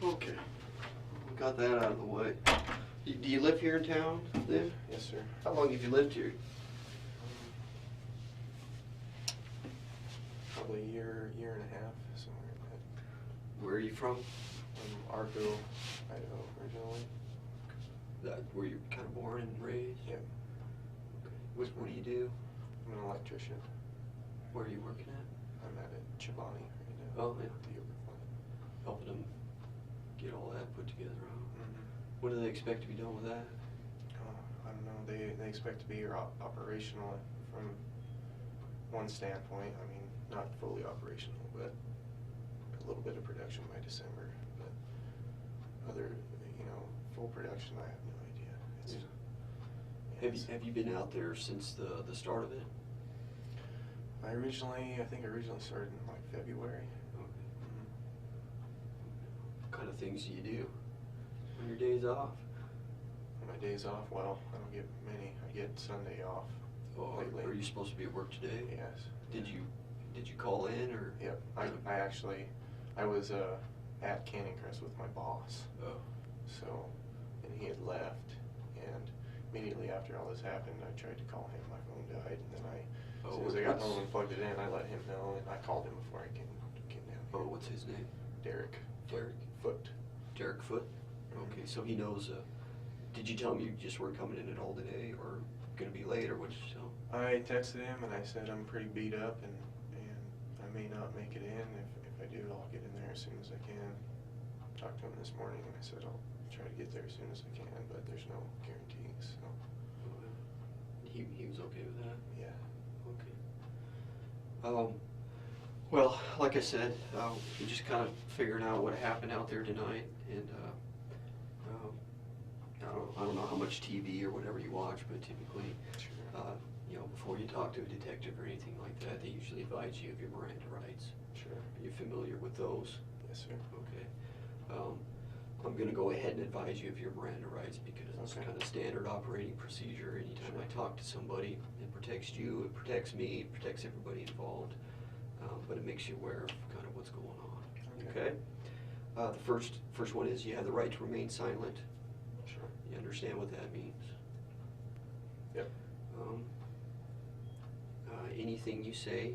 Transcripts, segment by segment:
Okay. We got that out of the way. Do you live here in town then? Yes, sir. How long have you lived here? Probably a year and a half, somewhere like that. Where are you from? Arco, Idaho, originally. Were you kind of born and raised? Yep. Okay. What do you do? I'm an electrician. Where are you working at? I'm at Chobani right now. Oh, yeah. The yogurt plant. Helping them get all that put together, huh? Mm-hmm. When do they expect to be done with that? I don't know. They expect to be operational from one standpoint. I mean, not fully operational, but a little bit of production by December. But other, full production, I have no idea. It's, yeah. Have you been out there since the start of it? I think I originally started in like February. Okay. Mm-hmm. What kind of things do you do on your days off? On my days off, well, I don't get many. I get Sunday off. Oh, lately. are you supposed to be at work today? Yes. Did you call in or? Yep. I was at Canning Crest with my boss. Oh. So, and he had left, and immediately after all this happened, I tried to call him. My phone died, and then as soon as I got home and plugged it in, I let him know, and I called him before I came down here. Oh, what's his name? Derek. Derek Foot. Derek Foot? Mm-hmm. Okay, so he knows, did you tell him you just weren't coming in at all today, or gonna be late, or what did you tell him? I texted him, and I said I'm pretty beat up, and I may not make it in. If I do, I'll get in there as soon as I can. Talked to him this morning, and I said I'll try to get there as soon as I can, but there's no guarantees, so. He was okay with that? Yeah. Okay. Well, like I said, we're just kind of figuring out what happened out there tonight, and I don't know how much TV or whatever you watch, but typically, Sure. before you talk to a detective or anything like that, they usually advise you of your Miranda rights. Sure. Are you familiar with those? Yes, sir. Okay. I'm going to go ahead and advise you of your Miranda rights because it's Okay. kind of standard operating procedure. Anytime Sure. I talk to somebody, it protects you, it protects me, it protects everybody involved, but it makes you aware of kind of what's going on. Okay. The first one is you have the right to remain silent. Sure. You understand what that means? Yep. Anything you say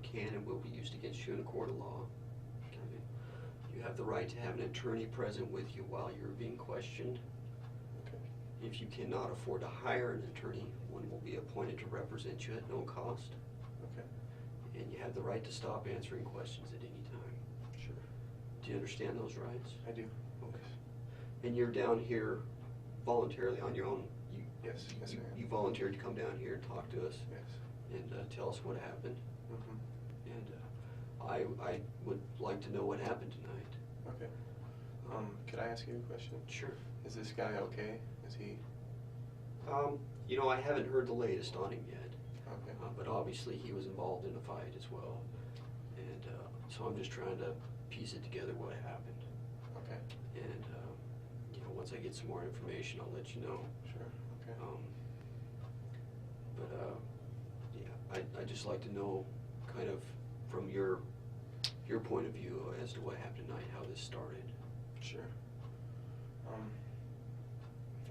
can and will be used against you in a court of law. Okay. You have the right to have an attorney present with you while you're being questioned. Okay. If you cannot afford to hire an attorney, one will be appointed to represent you at no cost. Okay. And you have the right to stop answering questions at any time. Sure. Do you understand those rights? I do. Okay. And you're down here voluntarily on your own? Yes, I am. You volunteered to come down here and talk to us? Yes. And tell us what happened. Mm-hmm. And I would like to know what happened tonight. Okay. Could I ask you a question? Sure. Is this guy okay? Is he? I haven't heard the latest on him yet. Okay. But obviously he was involved in a fight as well. And so I'm just trying to piece it together what happened. Okay. And once I get some more information, I'll let you know. Sure. Okay. I'd just like to know kind of from your point of view as to what happened tonight, how this started. Sure.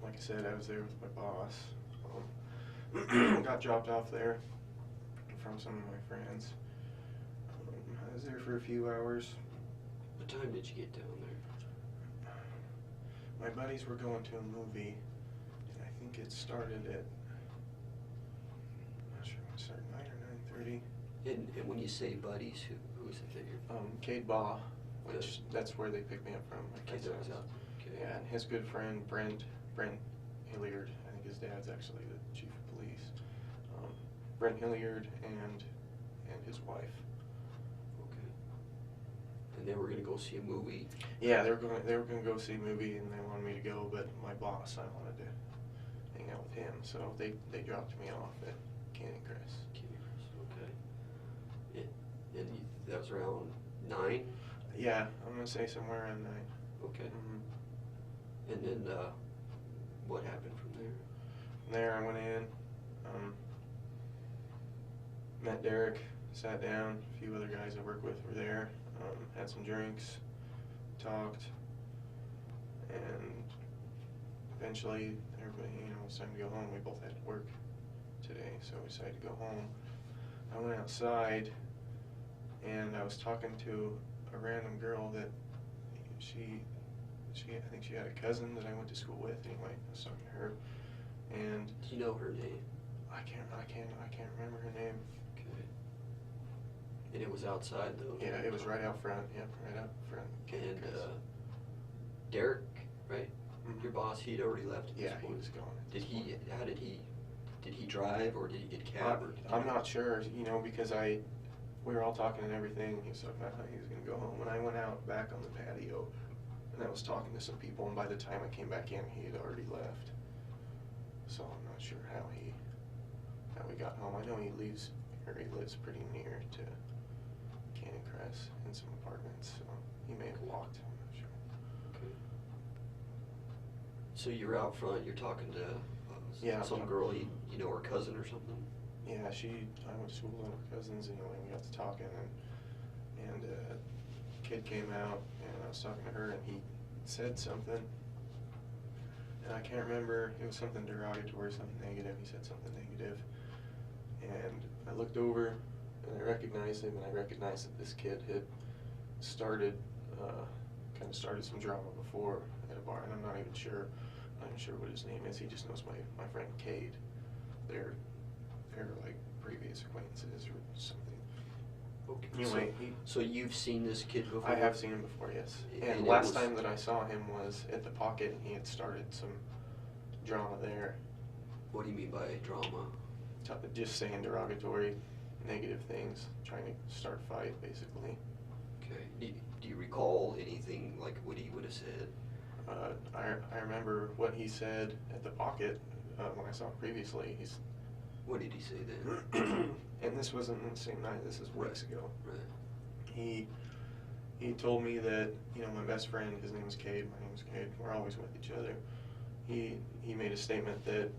Like I said, I was there with my boss. Got dropped off there from some of my friends. I was there for a few hours. What time did you get down there? My buddies were going to a movie, and I think it started at, I'm not sure when it started, 9 or 9:30. And when you say buddies, who is it that you're? Cayde, which that's where they picked me up from. Cayde was out. Okay. Yeah, and his good friend Brent Hilliard. I think his dad's actually the chief of police. Brent Hilliard and his wife. Okay. And they were going to go see a movie. Yeah, they were going to go see a movie, and they wanted me to go, but my boss, I wanted to hang out with him, so they dropped me off at Canning Crest. Canning Crest. Okay. And that was around 9? Yeah, I'm gonna say somewhere around 9. Okay. Mm-hmm. And then what happened from there? From there, I went in, met Derek, sat down. A few other guys I work with were there. Had some drinks, talked. And eventually, everybody, you know, it was time to go home. We both had to work today, so we decided to go home. I went outside, and I was talking to a random girl that I think she had a cousin that I went to school with. Anyway, I was talking to her, and Do you know her name? I can't remember her name. Okay. And it was outside though? Yeah, it was right out front. Yep, right out front. And Derek, right? Mhm. Your boss, he'd already left at this Yeah, he point. was gone. at Did this he, point. did he drive or did he get cab? Or did I'm he- not sure, you know, because we were all talking and everything. He was talking about how he was going to go home. When I went out back on the patio, and I was talking to some people, and by the time I came back in, he had already left. So I'm not sure how he got home. I know he lives pretty near to Canyon Crest in some apartments, so he may have walked. I'm not sure. Okay. So you're out front, you're talking to Yeah, some I'm girl, you know, her cousin or something? Yeah, I went to school with her cousins, and we got to talking, and a kid came out, and I was talking to her, and he said something, and I can't remember, it was something derogatory, something negative. He said something negative, and I looked over, and I recognized him, and I recognized that this kid had started some drama before at a bar, and I'm not even sure what his name is. He just knows my friend Cayde. They're like previous acquaintances or something. Okay. Anyway, So you've seen this kid before? I have seen him before, yes. And And it last was- time that I saw him was at the Pocket, and he had started some drama there. What do you mean by drama? Just saying derogatory, negative things, trying to start a fight, basically. Okay. Do you recall anything like what he would have said? I remember what he said at the Pocket when I saw him previously. What did he say then? And this wasn't the same night. This is weeks ago. Right. He told me that, you know, my best friend, his name is Cayde, my name is Cayde, we're always with each other. He made a statement that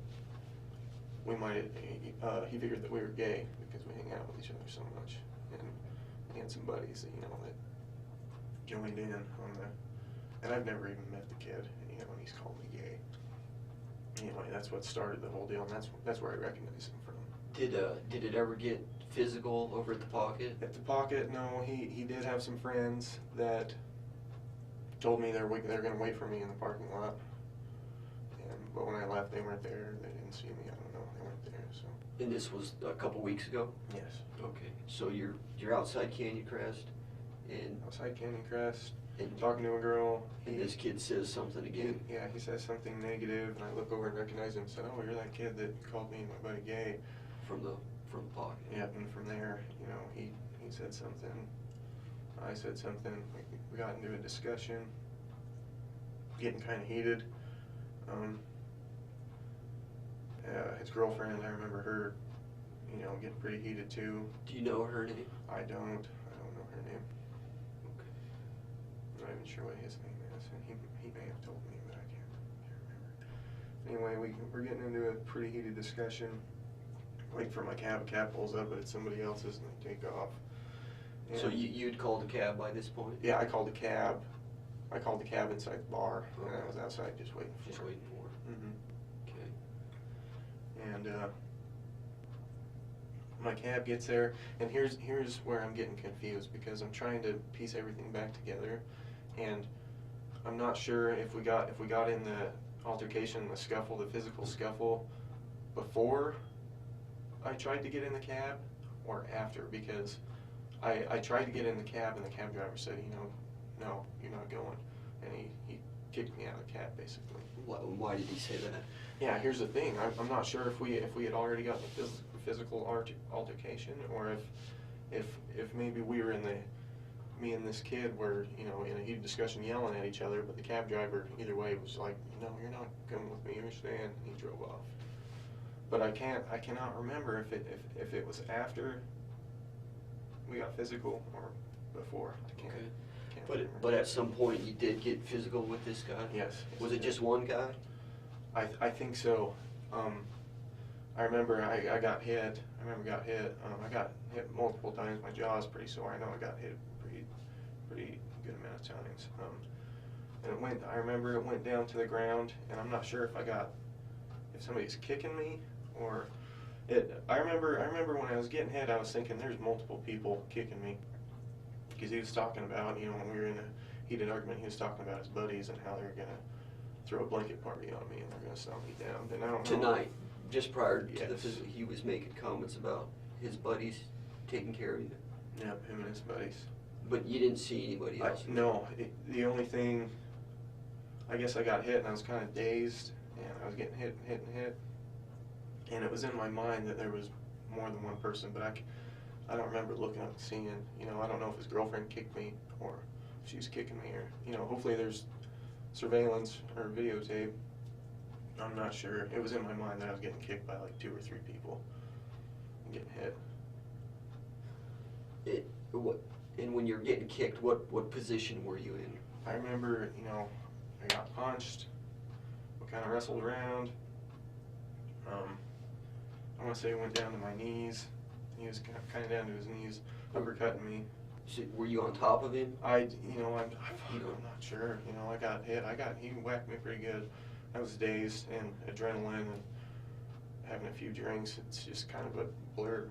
he figured that we were gay because we hang out with each other so much. And he had some buddies that, you know, that joined in on and I've never even met the kid, you know, and he's called me gay. Anyway, that's what started the whole deal, and that's where I recognize him from. Did it ever get physical over at the Pocket? At the Pocket, no. He did have some friends that told me they're going to wait for me in the parking lot. But when I left, they weren't there. They didn't see me. I don't know. They weren't there. So. And this was a couple weeks ago? Yes. Okay. So you're outside Canyon Crest, and Outside Canyon Crest, and talking to a girl. and this kid says something again. He says something negative, and I look over and recognize him and said, "Oh, you're that kid that called me and my buddy gay." From the Pocket. Yeah, and from there, you know, he said something. I said something. We got into a discussion, getting kind of heated. His girlfriend, I remember her, you know, getting pretty heated too. Do you know her name? I don't know her name. Okay. I'm not even sure what his name is. And he may have told me, but I can't remember. Anyway, we're getting into a pretty heated discussion. Wait for my cab. A cab pulls up, but it's somebody else's, and they take off. So you'd called a cab by this point? Yeah, I called a cab. I called the cab inside the bar, and I was outside just waiting for Just it. waiting for it. Mm-hmm. Okay. And my cab gets there, and here's where I'm getting confused, because I'm trying to piece everything back together, and I'm not sure if we got in the altercation, the scuffle, the physical scuffle, before I tried to get in the cab, or after, because I tried to get in the cab, and the cab driver said, you know, no, you're not going, and he kicked me out of the cab, basically. Why did he say that? Yeah, here's the thing. I'm not sure if we had already gotten the physical altercation, or if maybe we were me and this kid were, you know, in a heated discussion yelling at each other, but the cab driver, either way, was like, no, you're not coming with me, you're staying, and he drove off. But I cannot remember if it was after we got physical or before. I can't remember. But at some point you did get physical with this guy? Yes. Was it just one guy? I think so. I remember I got hit. I got hit multiple times. My jaw is pretty sore. I know I got hit pretty good amount of times. And I remember it went down to the ground, and I'm not sure if somebody's kicking me, or I remember when I was getting hit, I was thinking there's multiple people kicking me. Because he was talking about, when we were in a heated argument, he was talking about his buddies and how they were going to throw a blanket party on me and they're going to stomp me down. And I don't know. Tonight, just prior to the Yes. physical, he was making comments about his buddies taking care of you. Yep, him and his buddies. But you didn't see anybody else? No, the only thing, I guess I got hit and I was kind of dazed and I was getting hit. And it was in my mind that there was more than one person, but I don't remember looking up and seeing, I don't know if his girlfriend kicked me or if she was kicking me or, hopefully there's surveillance or videotape. I'm not sure. It was in my mind that I was getting kicked by like 2 or 3 people and getting hit. And when you're getting kicked, what position were you in? I remember, I got punched, we kind of wrestled around. I want to say it went down to my knees. He was kind of down to his knees, uppercutting me. So were you on top of him? I'm not sure. I got hit. He whacked me pretty good. I was dazed and adrenaline and having a few drinks. It's just kind of a blur,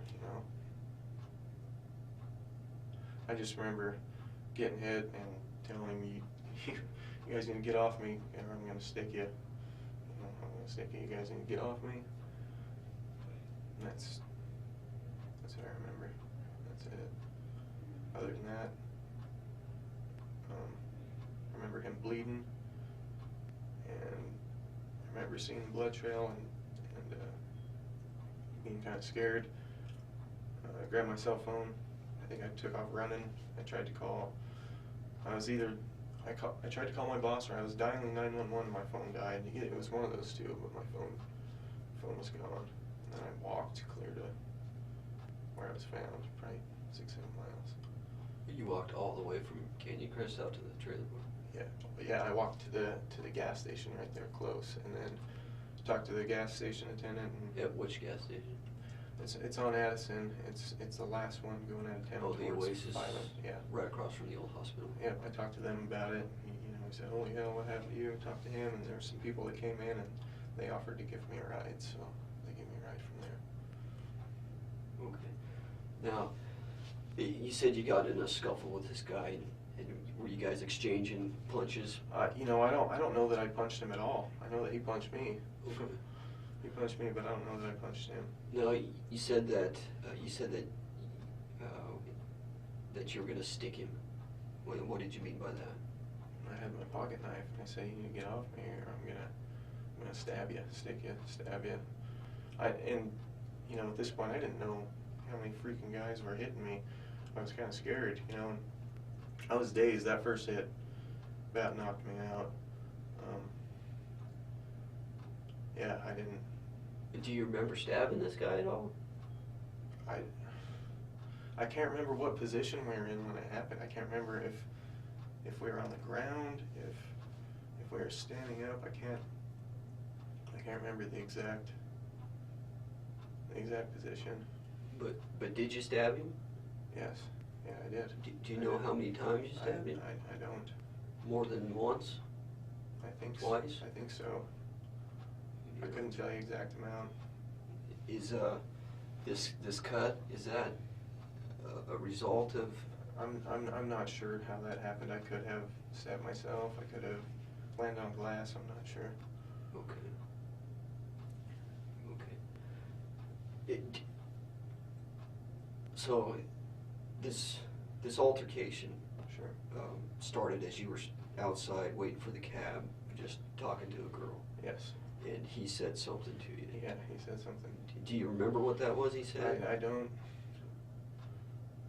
I just remember getting hit and telling me, you guys need to get off me or I'm going to stick you. I'm going to stick you. You guys need to get off me. And that's what I remember. That's it. Other than that, I remember him bleeding, and I remember seeing the blood trail and being kind of scared. I grabbed my cell phone. I think I took off running. I tried to call. I tried to call my boss, or I was dialing 911 and my phone died. It was one of those two, but my phone was gone. And then I walked clear to where I was found, probably 6-7 miles. You walked all the way from Canyon Crest out to the trailer park? Yeah, I walked to the gas station right there close, and then talked to the gas station attendant. And At which gas station? It's on Addison. It's the last one going out of town. Oh, the towards Oasis. Highland. Yeah. Right across from the old hospital. Yeah, I talked to them about it. He said, "Holy hell, what happened to you?" I talked to him, and there were some people that came in, and they offered to give me a ride, so they gave me a ride from there. Okay. Now, you said you got in a scuffle with this guy, and were you guys exchanging punches? I don't know that I punched him at all. I know that he punched me. Okay. He punched me, but I don't know that I punched him. No, you said that that you were gonna stick him. What did you mean by that? I had my pocket knife, and I said, "You need to get off me, or I'm gonna stab you, stick you, stab you." At this point, I didn't know how many freaking guys were hitting me. I was kind of scared, and I was dazed. That first hit about knocked me out. Yeah, I didn't. Do you remember stabbing this guy at all? I can't remember what position we were in when it happened. I can't remember if we were on the ground, if we were standing up. I can't remember the exact position. But did you stab him? Yes. Yeah, I did. Do you know how many times you stabbed him? I don't. More than once? I think Twice? I think so. I couldn't tell you exact amount. Is this cut, is that a result of? I'm not sure how that happened. I could have stabbed myself. I could have landed on glass. I'm not sure. Okay. So this altercation Sure. started as you were outside waiting for the cab, just talking to a girl, Yes. and he said something to you. Yeah, he said something. Do you remember what that was he said? I don't.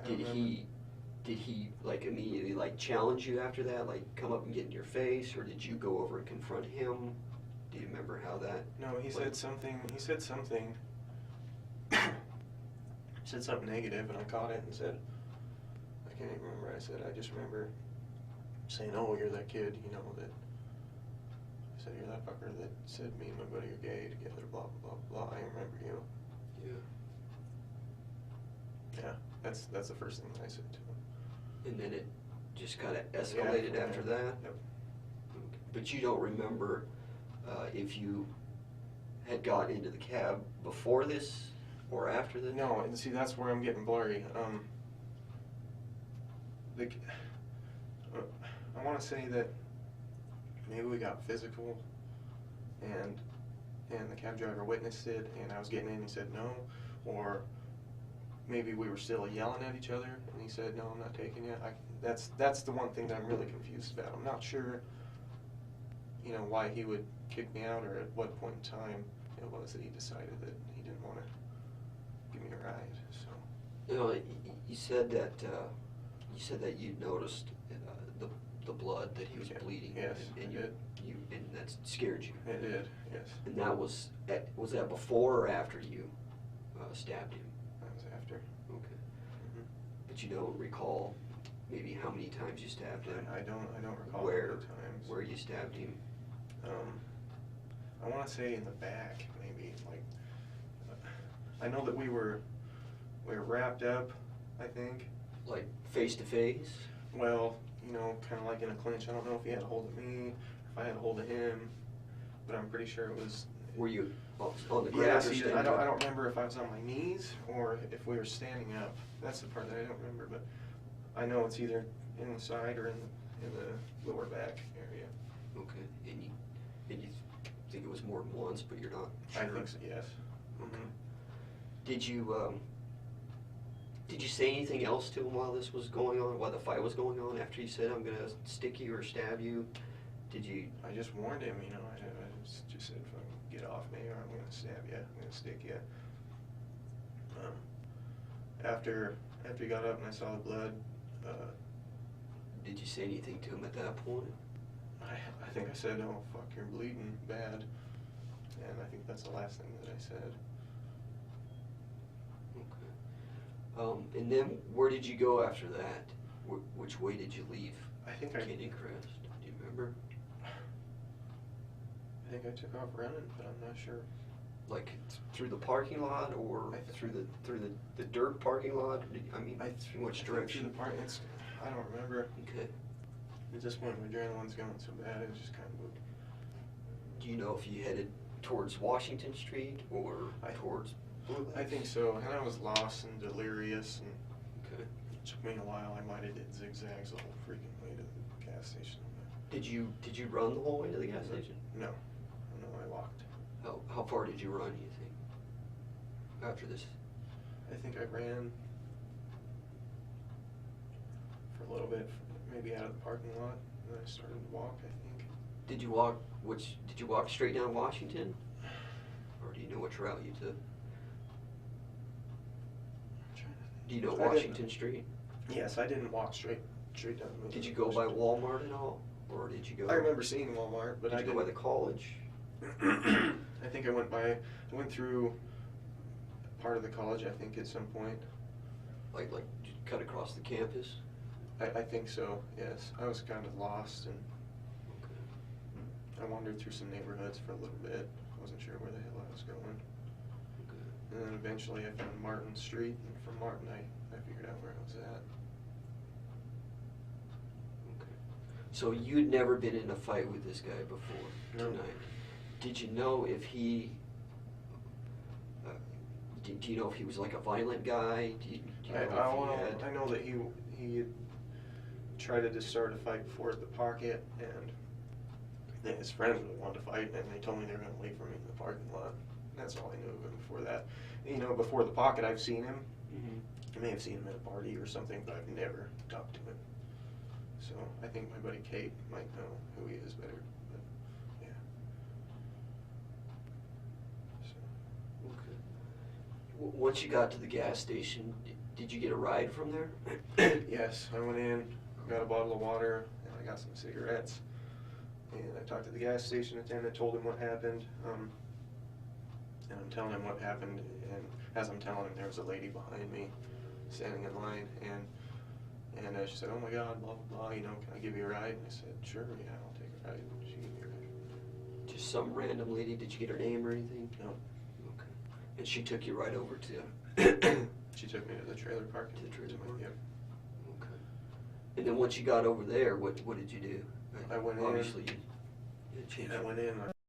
Did he like immediately like challenge you after that, like come up and get in your face, or did you go over and confront him? Do you remember how that? No, he said something. He said something. Said something negative, and I caught it and said, I can't even remember what I said. I just remember saying, "Oh, you're that kid, that." I said, "You're that fucker that said me and my buddy are gay together, blah blah blah blah." I remember you. Yeah. Yeah, that's the first thing that I said to him. And then it just kind of escalated after that? Yep. But you don't remember if you had gotten into the cab before this or after this? No, and see, that's where I'm getting blurry. The, I want to say that maybe we got physical, and the cab driver witnessed it, and I was getting in, and he said no, or maybe we were still yelling at each other, and he said no, I'm not taking it. That's the one thing that I'm really confused about. I'm not sure, why he would kick me out, or at what point in time it was that he decided that he didn't want to give me a ride. So. You said that you noticed the blood, that he was bleeding. Yes, and it you and that scared you. did. It did, yes. And that was that before or after you stabbed him? That was after. Okay. Mm-hmm. But you don't recall maybe how many times you stabbed him? I don't recall Where how many times. Where you stabbed him? I want to say in the back, maybe. Like, I know that we were wrapped up, I think. Like face to face? Well, kind of like in a clinch. I don't know if he had a hold of me, if I had a hold of him, but I'm pretty sure it was. Were you on the ground? Yeah, or see, standing I up? don't remember if I was on my knees or if we were standing up. That's the part that I don't remember, but I know it's either in the side or in the lower back area. Okay, and you think it was more than once, but you're not sure? I think so, yes. Okay. Mm-hmm. Did you say anything else to him while this was going on, while the fight was going on, after you said, I'm going to stick you or stab you? Did you? I just warned him, I just said, get off me or I'm going to stab you, I'm going to stick you. After he got up and I saw the blood, did you say anything to him at that point? I think I said, oh, fuck, you're bleeding bad. And I think that's the last thing that I said. Okay. And then where did you go after that? Which way did you leave? I think Cayde Crest. Do you remember? I think I took off running, but I'm not sure. Like through the parking lot, or through the dirt parking lot? In which direction? I don't remember. Okay. At this point, my adrenaline's going so bad, it just kind of. Do you know if you headed towards Washington Street or towards Blue Lakes? I think so, and I was lost and delirious, and okay. It took me a while. I might have did zigzags the whole freaking way to the gas station. Did you run the whole way to the gas station? No, I walked. How far did you run, you think, after this? I think I ran for a little bit, maybe out of the parking lot, and then I started to walk, I think. Did you walk straight down Washington? Or do you know which route you took? Do you know Washington Street? Yes, I didn't walk straight down the middle. Did you go by Walmart at all? Or did you go? I remember seeing Walmart, but did you go by the college? I think I went through part of the college, I think, at some point. Like you cut across the campus? I think so, yes. I was kind of lost, and okay. I wandered through some neighborhoods for a little bit. I wasn't sure where the hell I was going. Okay. And then eventually I found Martin Street, and from Martin I figured out where I was at. Okay. So you'd never been in a fight with this guy before tonight? Did you know if he, do you know if he was like a violent guy? Do you know if he had... I know that he had tried to start a fight before at the pocket, and then his friends really wanted to fight, and they told me they were going to wait for me in the parking lot. That's all I knew of him before that. Before the pocket, I've seen him. Mm-hmm. I may have seen him at a party or something, but I've never talked to him. So I think my buddy Cayde might know who he is better. But yeah. So. Okay. Once you got to the gas station, did you get a ride from there? Yes, I went in, got a bottle of water, and I got some cigarettes. And I talked to the gas station attendant, told him what happened. And I'm telling him what happened, and as I'm telling him, there was a lady behind me standing in line, and she said, oh my God, blah, blah, blah, can I give you a ride? And I said, sure, yeah, I'll take a ride. And she gave me a ride. Just some random lady? Did you get her name or anything? No. Okay. And she took you right over to... She took me to the trailer park. To the trailer park? Yep. Okay. And then once you got over there, what did you do? I went Obviously in. Yeah, change that it. went in.